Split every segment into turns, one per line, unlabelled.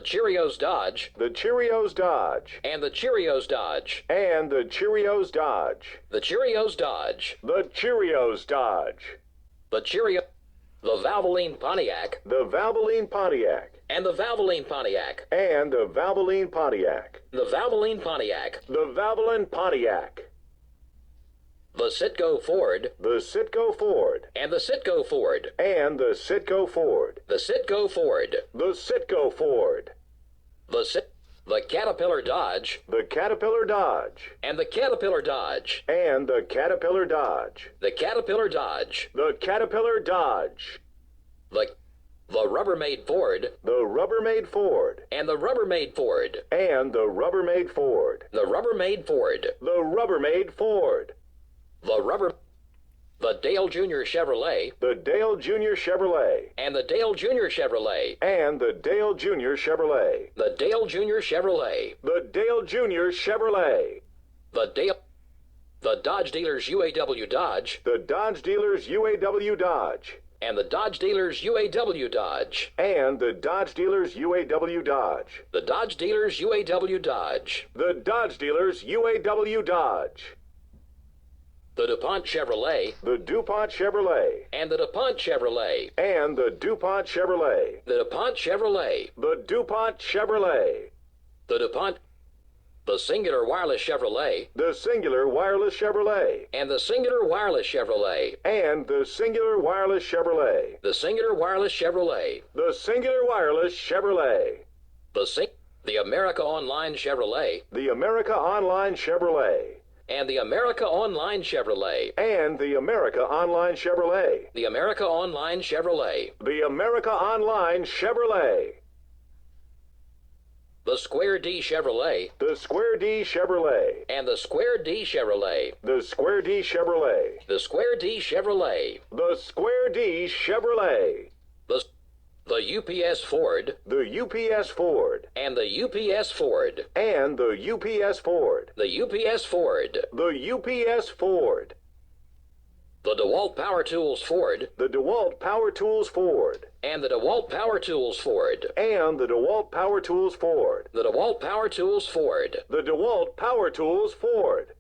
The Cheerios Dodge.
The Cheerios Dodge.
And the Cheerios Dodge.
And the Cheerios Dodge.
The Cheerios Dodge.
The Cheerios Dodge.
The Cheerio. The Valvoline Pontiac.
The Valvoline Pontiac.
And the Valvoline Pontiac.
And the Valvoline Pontiac.
The Valvoline Pontiac.
The Valvoline Pontiac.
The Citgo Ford.
The Citgo Ford.
And the Citgo Ford.
And the Citgo Ford.
The Citgo Ford.
The Citgo Ford.
The Caterpillar Dodge.
The Caterpillar Dodge.
And the Caterpillar Dodge.
And the Caterpillar Dodge.
The Caterpillar Dodge.
The Caterpillar Dodge.
The Rubbermaid Ford.
The Rubbermaid Ford.
And the Rubbermaid Ford.
And the Rubbermaid Ford.
The Rubbermaid Ford.
The Rubbermaid Ford.
The Dale Jr. Chevrolet.
The Dale Jr. Chevrolet.
And the Dale Jr. Chevrolet.
And the Dale Jr. Chevrolet.
The Dale Jr. Chevrolet.
The Dale Jr. Chevrolet.
The Dodge Dealers UAW Dodge.
The Dodge Dealers UAW Dodge.
And the Dodge Dealers UAW Dodge.
And the Dodge Dealers UAW Dodge.
The Dodge Dealers UAW Dodge.
The Dodge Dealers UAW Dodge.
The DuPont Chevrolet.
The DuPont Chevrolet.
And the DuPont Chevrolet.
And the DuPont Chevrolet.
The DuPont Chevrolet.
The DuPont Chevrolet.
The Singular Wireless Chevrolet.
The Singular Wireless Chevrolet.
And the Singular Wireless Chevrolet.
And the Singular Wireless Chevrolet.
The Singular Wireless Chevrolet.
The Singular Wireless Chevrolet.
The America Online Chevrolet.
The America Online Chevrolet.
And the America Online Chevrolet.
And the America Online Chevrolet.
The America Online Chevrolet.
The America Online Chevrolet.
The Square D Chevrolet.
The Square D Chevrolet.
And the Square D Chevrolet.
The Square D Chevrolet.
The Square D Chevrolet.
The Square D Chevrolet.
The UPS Ford.
The UPS Ford.
And the UPS Ford.
And the UPS Ford.
The UPS Ford.
The UPS Ford.
The DeWalt Power Tools Ford.
The DeWalt Power Tools Ford.
And the DeWalt Power Tools Ford.
And the DeWalt Power Tools Ford.
The DeWalt Power Tools Ford.
The DeWalt Power Tools Ford.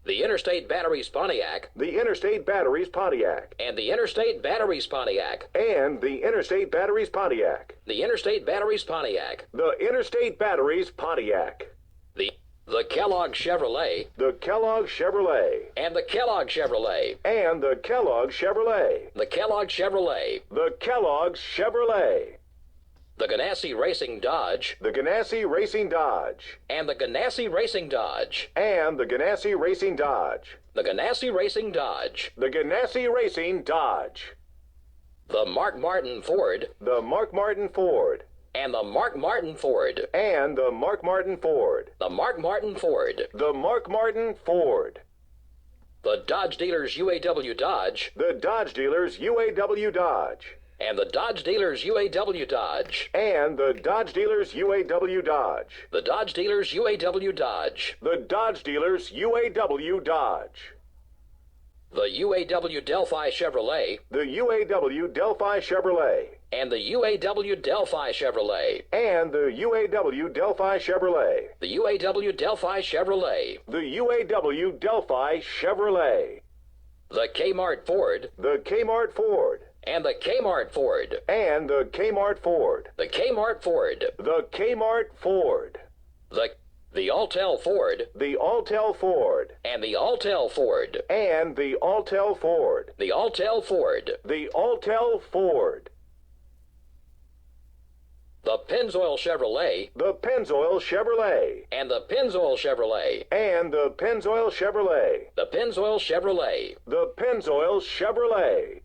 The Interstate Batteries Pontiac.
The Interstate Batteries Pontiac.
And the Interstate Batteries Pontiac.
And the Interstate Batteries Pontiac.
The Interstate Batteries Pontiac.
The Interstate Batteries Pontiac.
The Kellogg Chevrolet.
The Kellogg Chevrolet.
And the Kellogg Chevrolet.
And the Kellogg Chevrolet.
The Kellogg Chevrolet.
The Kellogg Chevrolet.
The Ganassi Racing Dodge.
The Ganassi Racing Dodge.
And the Ganassi Racing Dodge.
And the Ganassi Racing Dodge.
The Ganassi Racing Dodge.
The Ganassi Racing Dodge.
The Mark Martin Ford.
The Mark Martin Ford.
And the Mark Martin Ford.
And the Mark Martin Ford.
The Mark Martin Ford.
The Mark Martin Ford.
The Dodge Dealers UAW Dodge.
The Dodge Dealers UAW Dodge.
And the Dodge Dealers UAW Dodge.
And the Dodge Dealers UAW Dodge.
The Dodge Dealers UAW Dodge.
The Dodge Dealers UAW Dodge.
The UAW Delphi Chevrolet.
The UAW Delphi Chevrolet.
And the UAW Delphi Chevrolet.
And the UAW Delphi Chevrolet.
The UAW Delphi Chevrolet.
The UAW Delphi Chevrolet.
The Kmart Ford.
The Kmart Ford.
And the Kmart Ford.
And the Kmart Ford.
The Kmart Ford.
The Kmart Ford.
The Altel Ford.
The Altel Ford.
And the Altel Ford.
And the Altel Ford.
The Altel Ford.
The Altel Ford.
The Pennzoil Chevrolet.
The Pennzoil Chevrolet.
And the Pennzoil Chevrolet.
And the Pennzoil Chevrolet.
The Pennzoil Chevrolet.
The Pennzoil Chevrolet.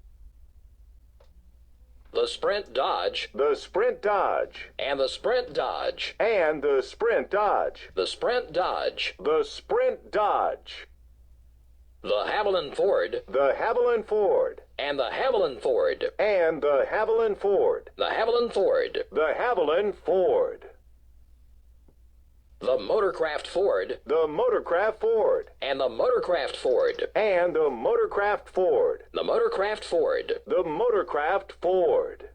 The Sprint Dodge.
The Sprint Dodge.
And the Sprint Dodge.
And the Sprint Dodge.
The Sprint Dodge.
The Sprint Dodge.
The Haviland Ford.
The Haviland Ford.
And the Haviland Ford.
And the Haviland Ford.
The Haviland Ford.
The Haviland Ford.
The Motorcraft Ford.
The Motorcraft Ford.
And the Motorcraft Ford.
And the Motorcraft Ford.
The Motorcraft Ford.
The Motorcraft Ford.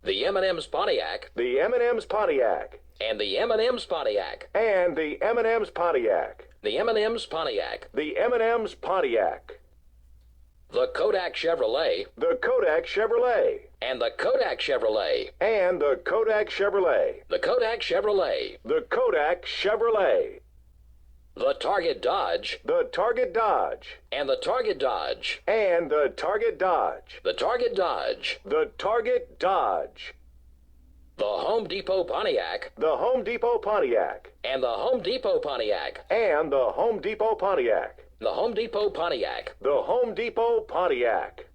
the M&M's Pontiac,
the M&M's Pontiac,
and the M&M's Pontiac,
and the M&M's Pontiac,
the M&M's Pontiac,
the M&M's Pontiac,
the Kodak Chevrolet,
the Kodak Chevrolet,
and the Kodak Chevrolet,
and the Kodak Chevrolet,
the Kodak Chevrolet,
the Kodak Chevrolet,
the Target Dodge,
the Target Dodge,
and the Target Dodge,
and the Target Dodge,
the Target Dodge,
the Target Dodge,
the Home Depot Pontiac,
the Home Depot Pontiac,
and the Home Depot Pontiac,
and the Home Depot Pontiac,
the Home Depot Pontiac,
the Home Depot Pontiac,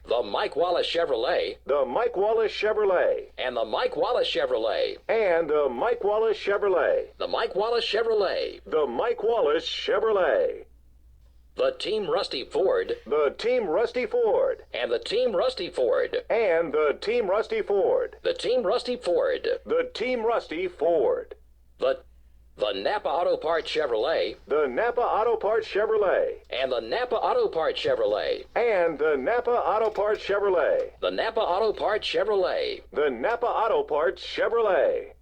the Mike Wallace Chevrolet,
the Mike Wallace Chevrolet,
and the Mike Wallace Chevrolet,
and the Mike Wallace Chevrolet,
the Mike Wallace Chevrolet,
the Mike Wallace Chevrolet,
the Team Rusty Ford,
the Team Rusty Ford,
and the Team Rusty Ford,
and the Team Rusty Ford,
the Team Rusty Ford,
the Team Rusty Ford,
the Napa Auto Parts Chevrolet,
the Napa Auto Parts Chevrolet,
and the Napa Auto Parts Chevrolet,
and the Napa Auto Parts Chevrolet,
the Napa Auto Parts Chevrolet,
the Napa Auto Parts Chevrolet,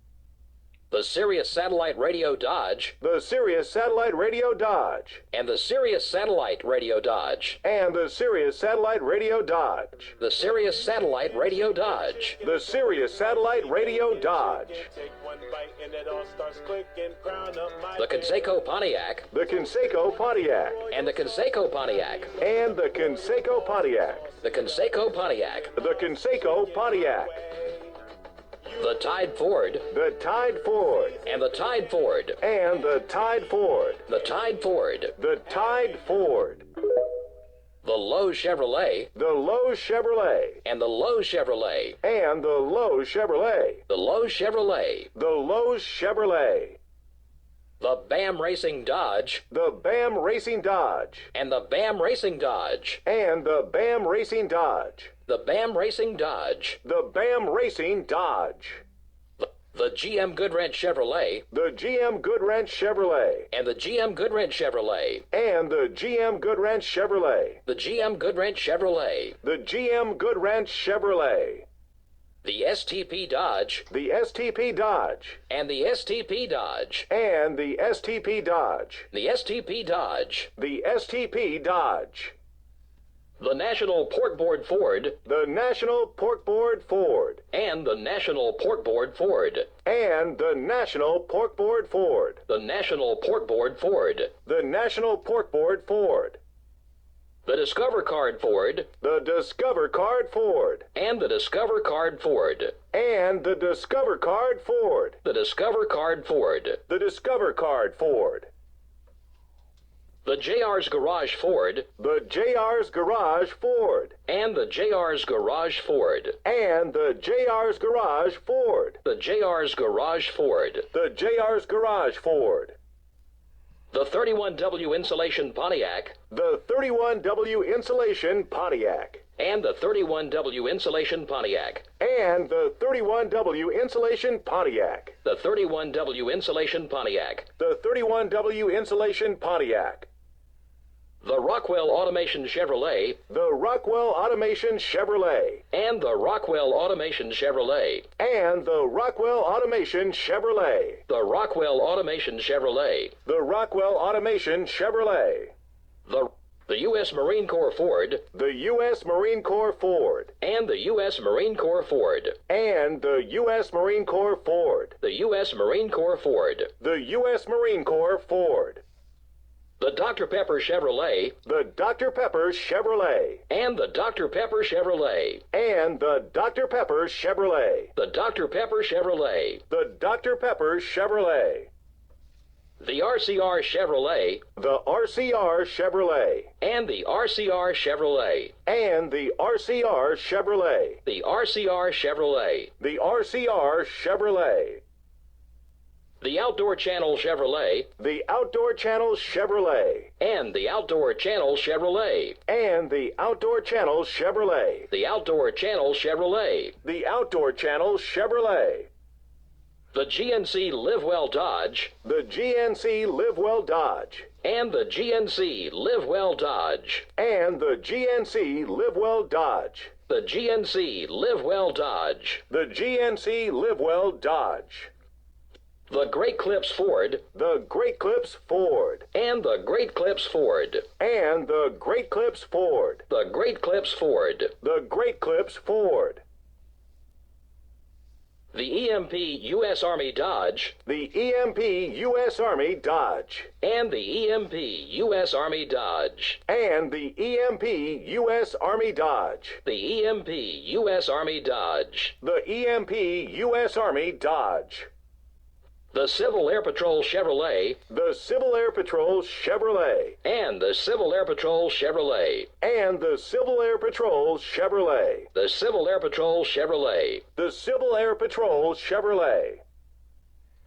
the Sirius Satellite Radio Dodge,
the Sirius Satellite Radio Dodge,
and the Sirius Satellite Radio Dodge,
and the Sirius Satellite Radio Dodge,
the Sirius Satellite Radio Dodge,
the Sirius Satellite Radio Dodge,
the Conseco Pontiac,
the Conseco Pontiac,
and the Conseco Pontiac,
and the Conseco Pontiac,
the Conseco Pontiac,
the Conseco Pontiac,
the Tide Ford,
the Tide Ford,
and the Tide Ford,
and the Tide Ford,
the Tide Ford,
the Tide Ford,
the Lowe's Chevrolet,
the Lowe's Chevrolet,
and the Lowe's Chevrolet,
and the Lowe's Chevrolet,
the Lowe's Chevrolet,
the Lowe's Chevrolet,
the Bam Racing Dodge,
the Bam Racing Dodge,
and the Bam Racing Dodge,
and the Bam Racing Dodge,
the Bam Racing Dodge,
the Bam Racing Dodge,
the GM Goodwrench Chevrolet,
the GM Goodwrench Chevrolet,
and the GM Goodwrench Chevrolet,
and the GM Goodwrench Chevrolet,
the GM Goodwrench Chevrolet,
the GM Goodwrench Chevrolet,
the STP Dodge,
the STP Dodge,
and the STP Dodge,
and the STP Dodge,
the STP Dodge,
the STP Dodge,
the National Porkboard Ford,
the National Porkboard Ford,
and the National Porkboard Ford,
and the National Porkboard Ford,
the National Porkboard Ford,
the National Porkboard Ford,
the Discover Card Ford,
the Discover Card Ford,
and the Discover Card Ford,
and the Discover Card Ford,
the Discover Card Ford,
the Discover Card Ford,
the JR's Garage Ford,
the JR's Garage Ford,
and the JR's Garage Ford,
and the JR's Garage Ford,
the JR's Garage Ford,
the JR's Garage Ford,
the 31W Insulation Pontiac,
the 31W Insulation Pontiac,
and the 31W Insulation Pontiac,
and the 31W Insulation Pontiac,
the 31W Insulation Pontiac,
the 31W Insulation Pontiac,
the Rockwell Automation Chevrolet,
the Rockwell Automation Chevrolet,
and the Rockwell Automation Chevrolet,
and the Rockwell Automation Chevrolet,
the Rockwell Automation Chevrolet,
the Rockwell Automation Chevrolet,
the U.S. Marine Corps Ford,
the U.S. Marine Corps Ford,
and the U.S. Marine Corps Ford,
and the U.S. Marine Corps Ford,
the U.S. Marine Corps Ford,
the U.S. Marine Corps Ford,
the Dr. Pepper Chevrolet,
the Dr. Pepper Chevrolet,
and the Dr. Pepper Chevrolet,
and the Dr. Pepper Chevrolet,
the Dr. Pepper Chevrolet,
the Dr. Pepper Chevrolet,
the RCR Chevrolet,
the RCR Chevrolet,
and the RCR Chevrolet,
and the RCR Chevrolet,
the RCR Chevrolet,
the RCR Chevrolet,
the Outdoor Channel Chevrolet,
the Outdoor Channel Chevrolet,
and the Outdoor Channel Chevrolet,
and the Outdoor Channel Chevrolet,
the Outdoor Channel Chevrolet,
the Outdoor Channel Chevrolet,
the GNC Livewell Dodge,
the GNC Livewell Dodge,
and the GNC Livewell Dodge,
and the GNC Livewell Dodge,
The GNC Live Well Dodge.
The GNC Live Well Dodge.
The Great Clips Ford.
The Great Clips Ford.
And the Great Clips Ford.
And the Great Clips Ford.
The Great Clips Ford.
The Great Clips Ford.
The EMP U.S. Army Dodge.
The EMP U.S. Army Dodge.
And the EMP U.S. Army Dodge.
And the EMP U.S. Army Dodge.
The EMP U.S. Army Dodge.
The EMP U.S. Army Dodge.
The Civil Air Patrol Chevrolet.
The Civil Air Patrol Chevrolet.
And the Civil Air Patrol Chevrolet.
And the Civil Air Patrol Chevrolet.
The Civil Air Patrol Chevrolet.
The Civil Air Patrol Chevrolet.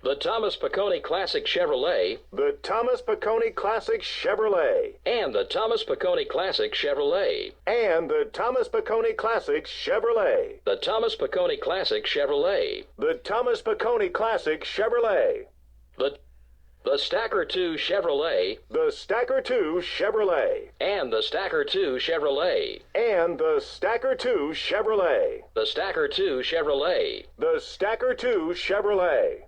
The Thomas Piccone Classic Chevrolet.
The Thomas Piccone Classic Chevrolet.
And the Thomas Piccone Classic Chevrolet.
And the Thomas Piccone Classic Chevrolet.
The Thomas Piccone Classic Chevrolet.
The Thomas Piccone Classic Chevrolet.
The Stacker 2 Chevrolet.
The Stacker 2 Chevrolet.
And the Stacker 2 Chevrolet.
And the Stacker 2 Chevrolet.
The Stacker 2 Chevrolet.
The Stacker 2 Chevrolet.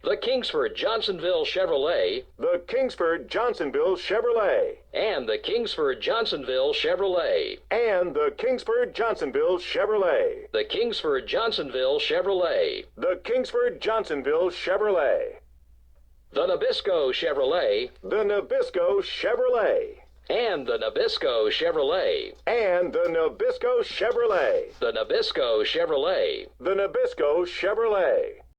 The Kingsford Johnsonville Chevrolet.
The Kingsford Johnsonville Chevrolet.
And the Kingsford Johnsonville Chevrolet.
And the Kingsford Johnsonville Chevrolet.
The Kingsford Johnsonville Chevrolet.
The Kingsford Johnsonville Chevrolet.
The Nabisco Chevrolet.
The Nabisco Chevrolet.
And the Nabisco Chevrolet.
And the Nabisco Chevrolet.
The Nabisco Chevrolet.
The Nabisco Chevrolet.